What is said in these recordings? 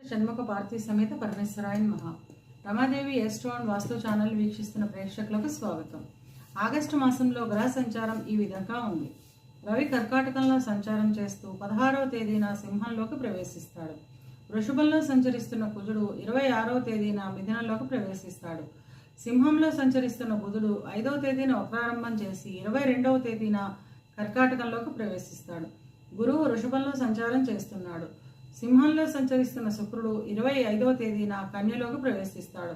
షణ్ముఖ భారతీ సమేత పరమేశ్వరాయ నమః. రమాదేవి ఎస్ట్రోన్ వాస్తు ఛానల్ వీక్షిస్తున్న ప్రేక్షకులకు స్వాగతం. ఆగస్టు మాసంలో గ్రహ సంచారం ఈ విధంగా ఉంది. రవి కర్కాటకంలో సంచారం చేస్తూ 16వ తేదీన సింహంలోకి ప్రవేశిస్తాడు. వృషభంలో సంచరిస్తున్న కుజుడు 26వ తేదీన మిథునంలోకి ప్రవేశిస్తాడు. సింహంలో సంచరిస్తున్న బుధుడు 5వ తేదీన వక్రారంభం చేసి 22వ తేదీన కర్కాటకంలోకి ప్రవేశిస్తాడు. గురువు వృషభంలో సంచారం చేస్తున్నాడు. సింహంలో సంచరిస్తున్న శుక్రుడు 25వ తేదీన కన్యలోకి ప్రవేశిస్తాడు.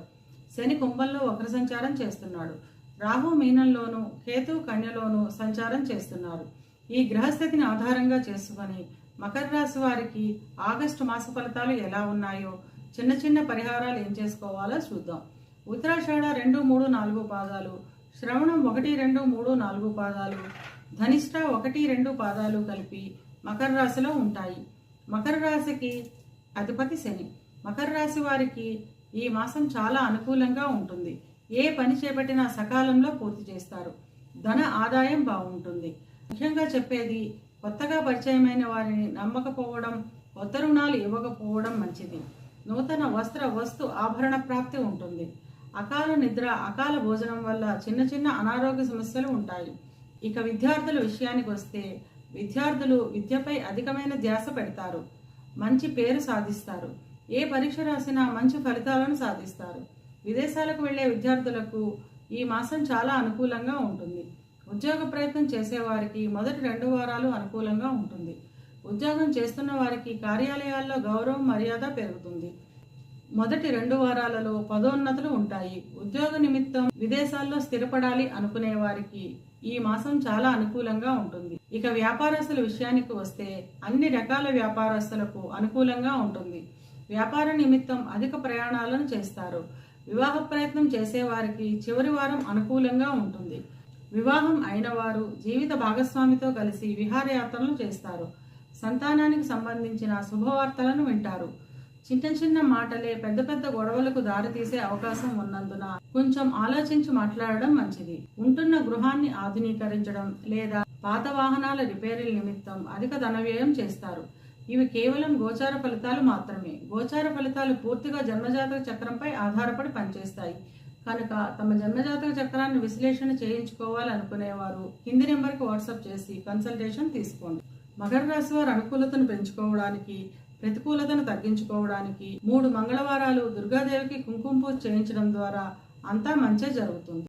శని కుంభంలో వక్ర సంచారం చేస్తున్నాడు. రాహు మీనంలోను, కేతు కన్యలోను సంచారం చేస్తున్నారు. ఈ గ్రహస్థితిని ఆధారంగా చేసుకొని మకర రాశి వారికి ఆగస్టు మాస ఫలితాలు ఎలా ఉన్నాయో, చిన్న చిన్న పరిహారాలు ఏం చేసుకోవాలో చూద్దాం. ఉత్తరాషాఢ 2, 3, 4 పాదాలు, శ్రవణం 1, 2, 3, 4 పాదాలు, ధనిష్ట 1, 2 పాదాలు కలిపి మకర రాశిలో ఉంటాయి. మకర రాశికి అధిపతి శని. మకర రాశి వారికి ఈ మాసం చాలా అనుకూలంగా ఉంటుంది. ఏ పని చేపట్టినా సకాలంలో పూర్తి చేస్తారు. ధన ఆదాయం బాగుంటుంది. ముఖ్యంగా చెప్పేది, కొత్తగా పరిచయమైన వారిని నమ్మకపోవడం, కొత్త రుణాలు ఇవ్వకపోవడం మంచిది. నూతన వస్తు ఆభరణ ప్రాప్తి ఉంటుంది. అకాల నిద్ర, అకాల భోజనం వల్ల చిన్న చిన్న అనారోగ్య సమస్యలు ఉంటాయి. ఇక విద్యార్థుల విషయానికి వస్తే, విద్యార్థులు విద్యపై అధికమైన ధ్యాస పెడతారు. మంచి పేరు సాధిస్తారు. ఏ పరీక్ష రాసినా మంచి ఫలితాలను సాధిస్తారు. విదేశాలకు వెళ్లే విద్యార్థులకు ఈ మాసం చాలా అనుకూలంగా ఉంటుంది. ఉద్యోగ ప్రయత్నం చేసేవారికి మొదటి 2 వారాలు అనుకూలంగా ఉంటుంది. ఉద్యోగం చేస్తున్న వారికి కార్యాలయాల్లో గౌరవం, మర్యాద పెరుగుతుంది. మొదటి 2 వారాలలో పదోన్నతులు ఉంటాయి. ఉద్యోగ నిమిత్తం విదేశాల్లో స్థిరపడాలి అనుకునే వారికి ఈ మాసం చాలా అనుకూలంగా ఉంటుంది. ఇక వ్యాపారస్తుల విషయానికి వస్తే, అన్ని రకాల వ్యాపారస్తులకు అనుకూలంగా ఉంటుంది. వ్యాపార నిమిత్తం అధిక ప్రయాణాలను చేస్తారు. వివాహ ప్రయత్నం చేసేవారికి చివరి వారం అనుకూలంగా ఉంటుంది. వివాహం అయిన వారు జీవిత భాగస్వామితో కలిసి విహారయాత్రలు చేస్తారు. సంతానానికి సంబంధించిన శుభవార్తలను వింటారు. చిన్న చిన్న మాటలే పెద్ద పెద్ద గొడవలకు దారితీసే అవకాశం ఉన్నందున కొంచెం ఆలోచించి మాట్లాడడం మంచిది. ఉంటున్న గృహాన్ని ఆధునీకరించడం లేదా పాత వాహనాల రిపేరీల నిమిత్తం అధిక ధన వ్యయం చేస్తారు. ఇవి కేవలం గోచార ఫలితాలు మాత్రమే. గోచార ఫలితాలు పూర్తిగా జన్మజాతక చక్రంపై ఆధారపడి పనిచేస్తాయి కనుక తమ జన్మజాతక చక్రాన్ని విశ్లేషణ చేయించుకోవాలనుకునేవారు కింది నెంబర్కి వాట్సాప్ చేసి కన్సల్టేషన్ తీసుకోండి. మకర రాశి వారు అనుకూలతను పెంచుకోవడానికి, ప్రతికూలతను తగ్గించుకోవడానికి 3 మంగళవారాలు దుర్గాదేవికి కుంకుమ పూజ చేయించడం ద్వారా అంతా మంచే జరుగుతుంది.